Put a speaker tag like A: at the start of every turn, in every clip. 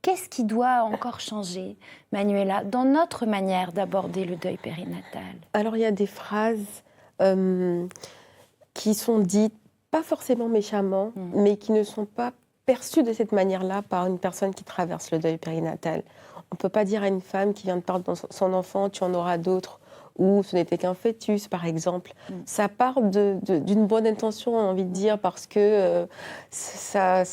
A: Qu'est-ce qui doit encore changer, Manuela, dans notre manière d'aborder le deuil périnatal?
B: Alors il y a des phrases, hem, qui sont dites, pas forcément méchamment,
A: Mmh.
B: mais qui ne sont pas perçues de cette manière-là par une personne qui traverse le deuil périnatal. On ne peut pas dire à une femme qui vient de perdre son enfant: «Tu en auras d'autres» ou «Ce n'était qu'un fœtus», par exemple.
A: Mmh.
B: Ça part d'une bonne intention, j'ai envie de dire, parce que, ça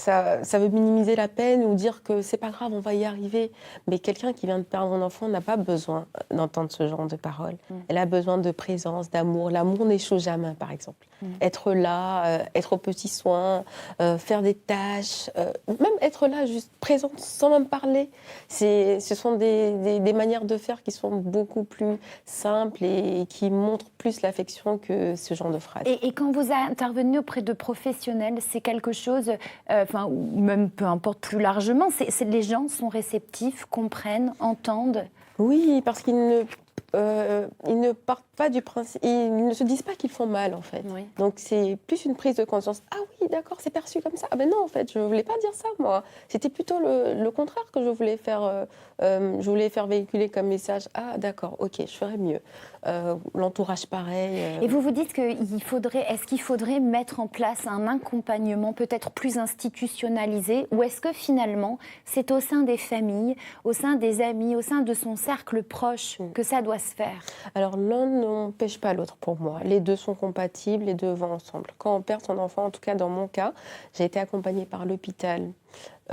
B: veut minimiser la peine ou dire que c'est pas grave, on va y arriver. Mais quelqu'un qui vient de perdre un enfant n'a pas besoin d'entendre ce genre de paroles.
A: Mmh.
B: Elle a besoin de présence, d'amour. L'amour n'échoue jamais, par exemple.
A: Mmh.
B: Être là, être aux petits soins, faire des tâches, même être là, juste présente, sans même parler. Ce sont des manières de faire qui sont beaucoup plus simples et qui montrent plus l'affection que ce genre de phrases.
A: Et quand vous intervenez auprès de professionnels, c'est quelque chose, enfin, ou même peu importe plus largement, les gens sont réceptifs, comprennent, entendent?
B: Oui, parce ils ne partent pas du principe, ils ne se disent pas qu'ils font mal, en fait.
A: Oui.
B: Donc c'est plus une prise de conscience. Ah oui, d'accord, c'est perçu comme ça. Ah ben non, en fait, je voulais pas dire ça, moi. C'était plutôt le contraire que je voulais faire véhiculer comme message. Ah d'accord, ok, je ferai mieux. L'entourage pareil.
A: Et vous vous dites est-ce qu'il faudrait mettre en place un accompagnement peut-être plus institutionnalisé, ou est-ce que finalement c'est au sein des familles, au sein des amis, au sein de son cercle proche que ça doit se faire?
B: Alors l'un n'empêche pas l'autre pour moi. Les deux sont compatibles, les deux vont ensemble. Quand on perd son enfant, en tout cas dans mon cas, j'ai été accompagnée par l'hôpital.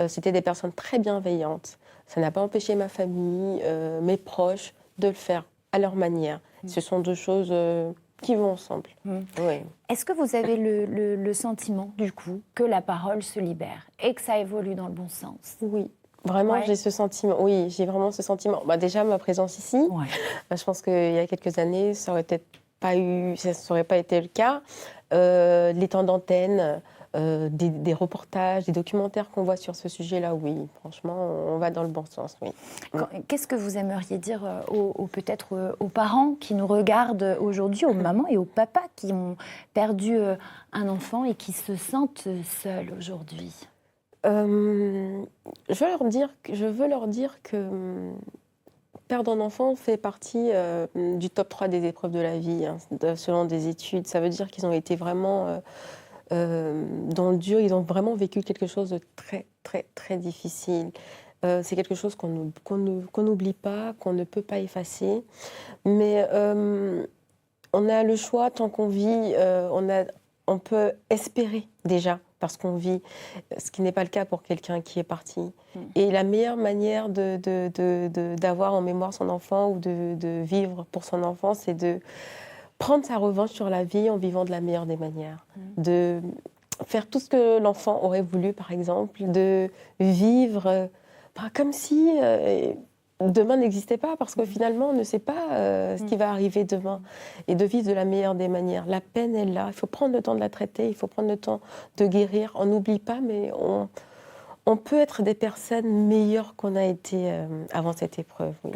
B: C'était des personnes très bienveillantes. Ça n'a pas empêché ma famille, mes proches de le faire à leur manière. Ce sont deux choses qui vont ensemble.
A: Mm.
B: Oui.
A: Est-ce que vous avez le sentiment, du coup, que la parole se libère et que ça évolue dans le bon sens?
B: Oui. Vraiment,
A: Ouais.
B: j'ai ce sentiment. Oui, j'ai vraiment ce sentiment. Bah, déjà, ma présence ici,
A: Ouais.
B: je pense qu'il y a quelques années, ça aurait peut-être pas eu, ça n'aurait pas été le cas. Les temps d'antenne, des reportages, des documentaires qu'on voit sur ce sujet-là, oui, franchement, on va dans le bon sens, oui.
A: Qu'est-ce que vous aimeriez dire peut-être aux parents qui nous regardent aujourd'hui, aux mamans et aux papas qui ont perdu un enfant et qui se sentent seuls aujourd'hui?
B: Je veux leur dire que perdre un enfant fait partie du top 3 des épreuves de la vie, hein, selon des études. Ça veut dire qu'ils ont été vraiment dans le dur, ils ont vraiment vécu quelque chose de très, très, très difficile. C'est quelque chose qu'on n'oublie pas, qu'on ne peut pas effacer. Mais on a le choix, tant qu'on vit, on peut espérer déjà, parce qu'on vit, ce qui n'est pas le cas pour quelqu'un qui est parti. Et la meilleure manière d'avoir en mémoire son enfant ou de vivre pour son enfant, c'est de prendre sa revanche sur la vie en vivant de la meilleure des manières. De faire tout ce que l'enfant aurait voulu, par exemple, de vivre comme si demain n'existait pas, parce que finalement, on ne sait pas ce qui va arriver demain. Et de vivre de la meilleure des manières. La peine est là, il faut prendre le temps de la traiter, il faut prendre le temps de guérir. On n'oublie pas, mais on peut être des personnes meilleures qu'on a été avant cette épreuve, oui.